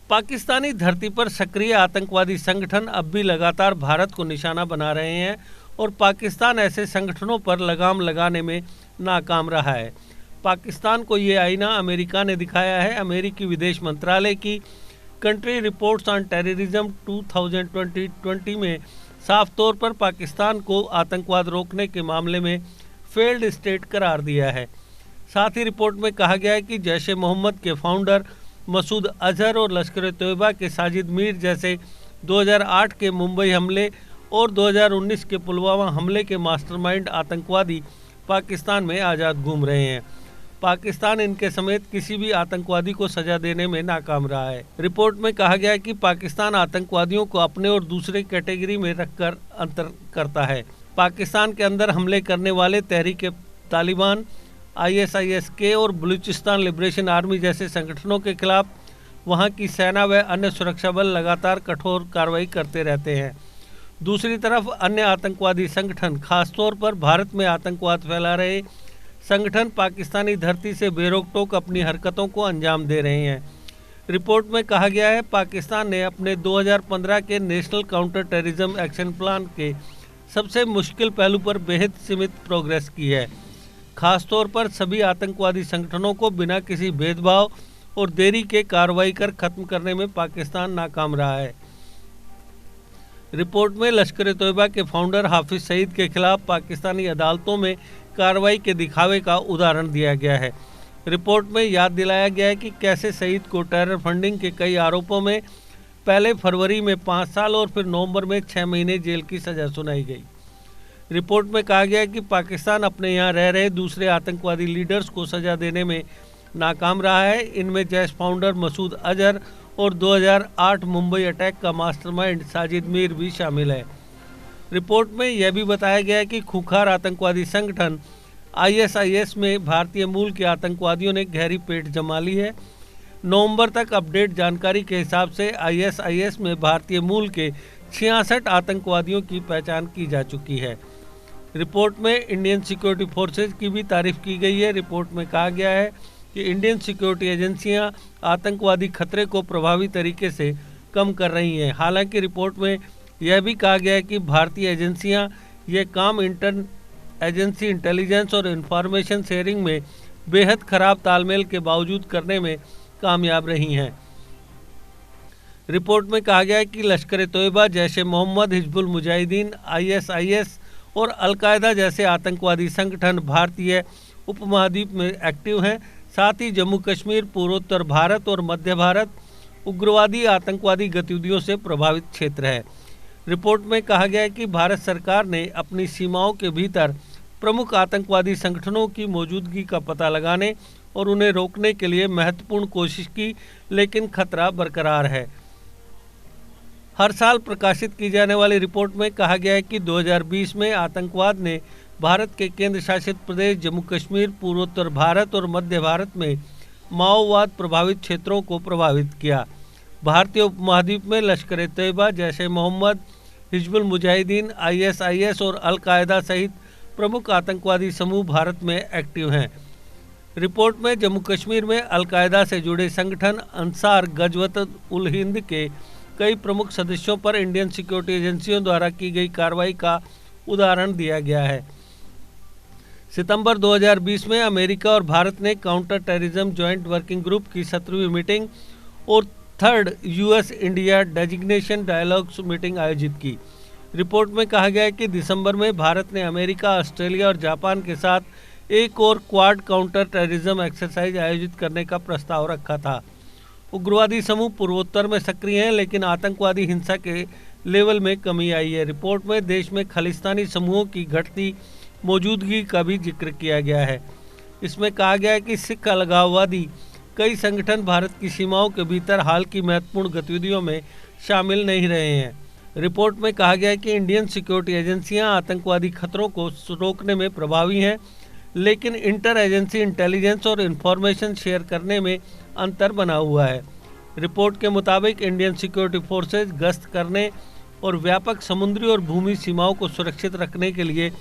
पाकिस्तानी धरती पर सक्रिय आतंकवादी संगठन अब भी लगातार भारत को निशाना बना रहे हैं और पाकिस्तान ऐसे संगठनों पर लगाम लगाने में नाकाम रहा है। पाकिस्तान को ये आईना अमेरिका ने दिखाया है। अमेरिकी विदेश मंत्रालय की कंट्री रिपोर्ट्स ऑन टेररिज्म 2020 में साफ तौर पर पाकिस्तान को आतंकवाद रोकने के मामले में फेल्ड स्टेट करार दिया है। साथ ही रिपोर्ट में कहा गया है कि जैश ए मोहम्मद के फाउंडर मसूद अजहर और लश्कर-ए-तोयबा के साजिद मीर जैसे 2008 के मुंबई हमले और 2019 के पुलवामा हमले के मास्टरमाइंड आतंकवादी पाकिस्तान में आज़ाद घूम रहे हैं। पाकिस्तान इनके समेत किसी भी आतंकवादी को सजा देने में नाकाम रहा है। रिपोर्ट में कहा गया है कि पाकिस्तान आतंकवादियों को अपने और दूसरे कैटेगरी में रखकर अंतर करता है। पाकिस्तान के अंदर हमले करने वाले तहरीक-ए-तालिबान, ISIS-K और बलूचिस्तान लिबरेशन आर्मी जैसे संगठनों के खिलाफ वहां की सेना व अन्य सुरक्षा बल लगातार कठोर कार्रवाई करते रहते हैं। दूसरी तरफ अन्य आतंकवादी संगठन, खासतौर पर भारत में आतंकवाद फैला रहे संगठन पाकिस्तानी धरती से बेरोक-टोक अपनी हरकतों को अंजाम दे रहे हैं। रिपोर्ट में कहा गया है, पाकिस्तान ने अपने 2015 के national counter terrorism action plan के सबसे मुश्किल पहलू पर बेहद सीमित प्रोग्रेस की है। खासतौर पर सभी आतंकवादी संगठनों को बिना किसी भेदभाव और देरी के कार्रवाई कर खत्म करने में पाकिस्तान नाकाम रहा है। रिपोर्ट में लश्कर-ए-तोयबा के फाउंडर हाफिज सईद के खिलाफ पाकिस्तानी अदालतों में कार्रवाई के दिखावे का उदाहरण दिया गया है। रिपोर्ट में याद दिलाया गया है कि कैसे सईद को टेरर फंडिंग के कई आरोपों में पहले फरवरी में 5 साल और फिर नवंबर में 6 महीने जेल की सजा सुनाई गई। रिपोर्ट में कहा गया है कि पाकिस्तान अपने यहाँ रह रहे दूसरे आतंकवादी लीडर्स को सजा देने में नाकाम रहा है। इनमें जैश फाउंडर मसूद अजहर और 2008 मुंबई अटैक का मास्टरमाइंड साजिद मीर भी शामिल है। रिपोर्ट में यह भी बताया गया है कि खूंखार आतंकवादी संगठन ISIS में भारतीय मूल के आतंकवादियों ने गहरी पेट जमा ली है। नवंबर तक अपडेट जानकारी के हिसाब से ISIS में भारतीय मूल के 66 आतंकवादियों की पहचान की जा चुकी है। रिपोर्ट में इंडियन सिक्योरिटी फोर्सेज की भी तारीफ की गई है। रिपोर्ट में कहा गया है कि इंडियन सिक्योरिटी एजेंसियां आतंकवादी खतरे को प्रभावी तरीके से कम कर रही हैं। हालांकि रिपोर्ट में यह भी कहा गया है कि भारतीय एजेंसियां यह काम इंटर एजेंसी इंटेलिजेंस और इंफॉर्मेशन शेयरिंग में बेहद खराब तालमेल के बावजूद करने में कामयाब रही हैं। रिपोर्ट में कहा गया है कि लश्कर-ए-तोयबा, जैश ए मोहम्मद, हिजबुल मुजाहिदीन, ISIS और अलकायदा जैसे आतंकवादी संगठन भारतीय उपमहाद्वीप में एक्टिव हैं। साथ ही जम्मू कश्मीर, पूर्वोत्तर भारत और मध्य भारत उग्रवादी आतंकवादी गतिविधियों से प्रभावित क्षेत्र है। रिपोर्ट में कहा गया है कि भारत सरकार ने अपनी सीमाओं के भीतर प्रमुख आतंकवादी संगठनों की मौजूदगी का पता लगाने और उन्हें रोकने के लिए महत्वपूर्ण कोशिश की, लेकिन खतरा बरकरार है। हर साल प्रकाशित की जाने वाली रिपोर्ट में कहा गया है कि 2020 में आतंकवाद ने भारत के केंद्र शासित प्रदेश जम्मू कश्मीर, पूर्वोत्तर भारत और मध्य भारत में माओवाद प्रभावित क्षेत्रों को प्रभावित किया। भारतीय उपमहाद्वीप में लश्कर-ए-तोयबा, जैश ए मोहम्मद, हिजबुल मुजाहिदीन, ISIS और अलकायदा सहित प्रमुख आतंकवादी समूह भारत में एक्टिव हैं। रिपोर्ट में जम्मू कश्मीर में अलकायदा से जुड़े संगठन अंसार गजवत उल हिंद के कई प्रमुख सदस्यों पर इंडियन सिक्योरिटी एजेंसियों द्वारा की गई कार्रवाई का उदाहरण दिया गया है। सितंबर 2020 में अमेरिका और भारत ने counter terrorism joint working group की 17वीं मीटिंग और 3rd US India designation dialogues meeting आयोजित की। रिपोर्ट में कहा गया है कि दिसंबर में भारत ने अमेरिका, ऑस्ट्रेलिया और जापान के साथ एक और क्वाड काउंटर टेररिज्म एक्सरसाइज आयोजित करने का प्रस्ताव रखा था। उग्रवादी समूह पूर्वोत्तर में सक्रिय हैं, लेकिन आतंकवादी हिंसा के लेवल में कमी आई है। रिपोर्ट में देश में खालिस्तानी समूहों की घटती मौजूदगी का भी जिक्र किया गया है। इसमें कहा गया है कि सिख अलगाववादी कई संगठन भारत की सीमाओं के भीतर हाल की महत्वपूर्ण गतिविधियों में शामिल नहीं रहे हैं। रिपोर्ट में कहा गया है कि इंडियन सिक्योरिटी एजेंसियां आतंकवादी खतरों को रोकने में प्रभावी हैं, लेकिन इंटर एजेंसी इंटेलिजेंस और इंफॉर्मेशन शेयर करने में अंतर बना हुआ है। रिपोर्ट के मुताबिक इंडियन सिक्योरिटी फोर्सेज गश्त करने और व्यापक समुद्री और भूमि सीमाओं को सुरक्षित रखने के लिए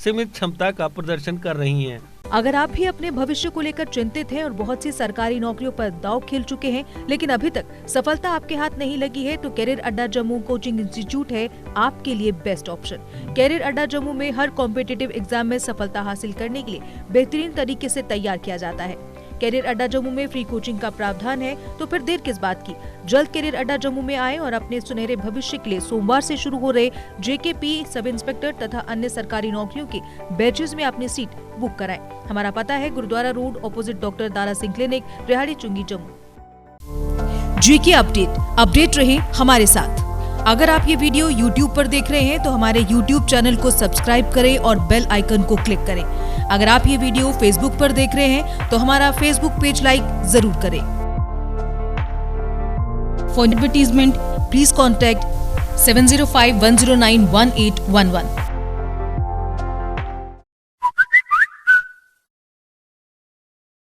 सीमित क्षमता का प्रदर्शन कर रही हैं। अगर आप भी अपने भविष्य को लेकर चिंतित हैं और बहुत सी सरकारी नौकरियों पर दांव खेल चुके हैं, लेकिन अभी तक सफलता आपके हाथ नहीं लगी है, तो कैरियर अड्डा जम्मू कोचिंग इंस्टीट्यूट है आपके लिए बेस्ट ऑप्शन। कैरियर अड्डा जम्मू में हर कॉम्पिटिटिव एग्जाम में सफलता हासिल करने के लिए बेहतरीन तरीके से तैयार किया जाता है। कैरियर अड्डा जम्मू में फ्री कोचिंग का प्रावधान है, तो फिर देर किस बात की। जल्द कैरियर अड्डा जम्मू में आए और अपने सुनहरे भविष्य के लिए सोमवार से शुरू हो रहे जेकेपी, सब इंस्पेक्टर तथा अन्य सरकारी नौकरियों के बैचेस में अपनी सीट बुक कराएं। हमारा पता है Gurudwara road, opposite doctor Dara Singh clinic, Rehari Chungi, Jammu. जेके अपडेट रहे हमारे साथ। अगर आप ये वीडियो YouTube पर देख रहे हैं तो हमारे YouTube चैनल को सब्सक्राइब करें और बेल आइकन को क्लिक करें। अगर आप ये वीडियो Facebook पर देख रहे हैं तो हमारा Facebook पेज लाइक जरूर करें। For advertisement please contact 7051091811।